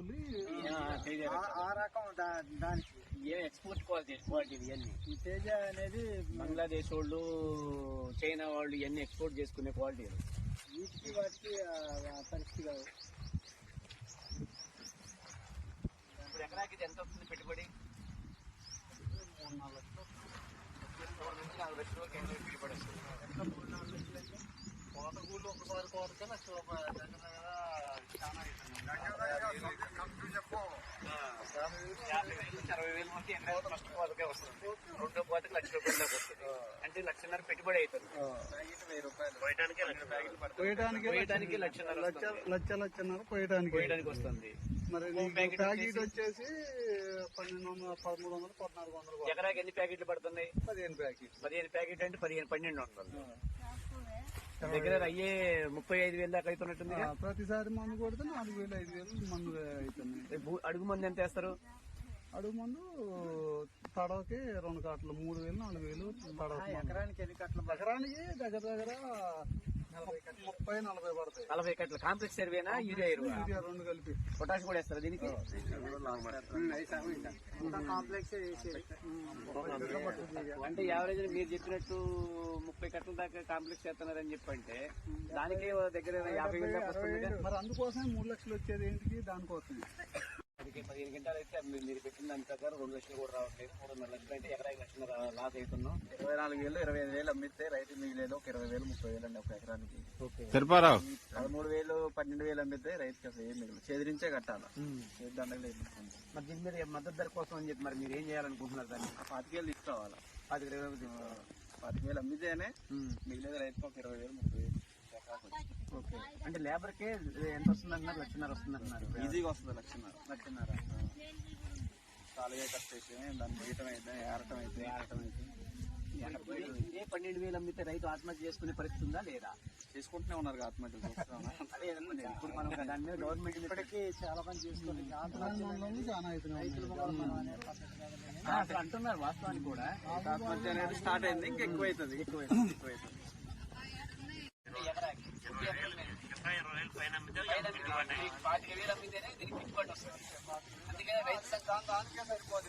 పులి ఆ రకం దానికి ఏం ఎక్స్పోర్ట్ క్వాలిటీ ఇవన్నీ ఈ తేజ అనేది బంగ్లాదేశ్ వాళ్ళు చైనా వాళ్ళు ఇవన్నీ ఎక్స్పోర్ట్ చేసుకునే క్వాలిటీలు. వీటికి వాటికి పరిస్థితి కాదు. ఇప్పుడు ఎకరాకి ఇది ఎంత వస్తుంది పెట్టుబడి? 3-4 లక్షలు 4 లక్షల వరకు పెట్టుబడి వస్తుంది. కోటగూళ్ళు ఒకసారి కోటకే లక్ష రూపాయలు చాలా అవుతుంది. 50,000 మంది ఎకరాకి ఫస్ట్ కోతకే వస్తుంది. రెండో కోతకి లక్ష రూపాయల దాకా వస్తుంది. అంటే 1,50,000 పెట్టుబడి అవుతుంది. 1000 రూపాయలు పోయటానికి 1,00,000 పోయటానికి వస్తుంది. మరి ప్యాకెట్ వచ్చేసి 1,200, 1,300, 1,400. ఎకరాకి ఎన్ని ప్యాకెట్లు పడుతున్నాయి? 15 ప్యాకెట్. 15 ప్యాకెట్ అంటే 1200. దగ్గర అయ్యే 35,000 దాకా అవుతున్నట్టుంది. ప్రతిసారి మందు కొడితే 4,000, 5,000 మందు అవుతుంది. అడుగు మంది ఎంత వేస్తారు? అడుగు మందు తడవకి 2 కట్టలు 3,000, 4,000 తడవ. ఎకరానికి ఎన్ని కట్టలు? ఎకరానికి దగ్గర 30-40 పడతాయి. 40 కట్టలు. కాంప్లెక్స్ సర్వేనా యూరియా ఎరువా? యూరియా 2 కలిపి. పొటాష్ కూడా వేస్తారు దీనికి? కాంప్లెక్స్ అంటే యావరేజ్ మీరు చెప్పినట్టు 30 కట్టల దాకా కాంప్లెక్స్ చేస్తున్నారని చెప్పంటే దానికి దగ్గర 50,000 దాకా వస్తుంది. మరి అందుకోసమే 3 లక్షలు వచ్చేది ఏంటికి? దానికోసం 15 గంటలు అయితే మీరు పెట్టిన దాని ప్రకారం 2 లక్షలు కూడా రావట్లేదు. 3.5 లక్షలు అంటే ఎకరాకి 1,00,000 లాస్ అవుతున్నాం. 24,000, 25,000 అమ్మితే రైతు మిగిలేదు ఒక 20,000, 30,000 అండి ఒక ఎకరానికి. 13,000, 12,000 అమ్మితే రైతుకి అసలు ఏం మిగిలింది. చెదిరించే కట్టాలి. చేద్దాం లేదు. మరి దీని మీద మద్దతు ధర కోసం అని చెప్పి మరి మీరు ఏం చేయాలనుకుంటున్నారు? దాన్ని 25,000 తీసుకోవాలి. 25,000 అమ్మితేనే మిగిలేదు రైతుకి ఒక 20,000, 30,000. ఓకే. అంటే లేబర్ కే ఎంత వస్తుంది అన్నారు? 1,00,000 వస్తుంది అంటున్నారు. ఈజీగా వస్తుంది 1,00,000. కాలుగా కట్టేసి దాన్ని బయటం అయితే ఏరటం అయితే 12,000 అమ్మితే రైతు ఆత్మహత్య చేసుకునే పరిస్థితి ఉందా లేదా? చేసుకుంటూనే ఉన్నారు ఆత్మహత్యలు. అదే ఇప్పుడు మనం దాని మీద గవర్నమెంట్ ఇప్పటికీ చాలా మంది చేసుకుంటే చాలా అసలు అంటున్నారు వాస్తవానికి కూడా. ఆత్మహత్య అనేది స్టార్ట్ అయింది. ఇంకా ఎక్కువ అవుతుంది. ఎకరాకి 20,000 అమ్మితేనే దీనికి గిట్టుబాటు వస్తుంది. అందుకని రైతు సంఘం దానికే సరిపోదు.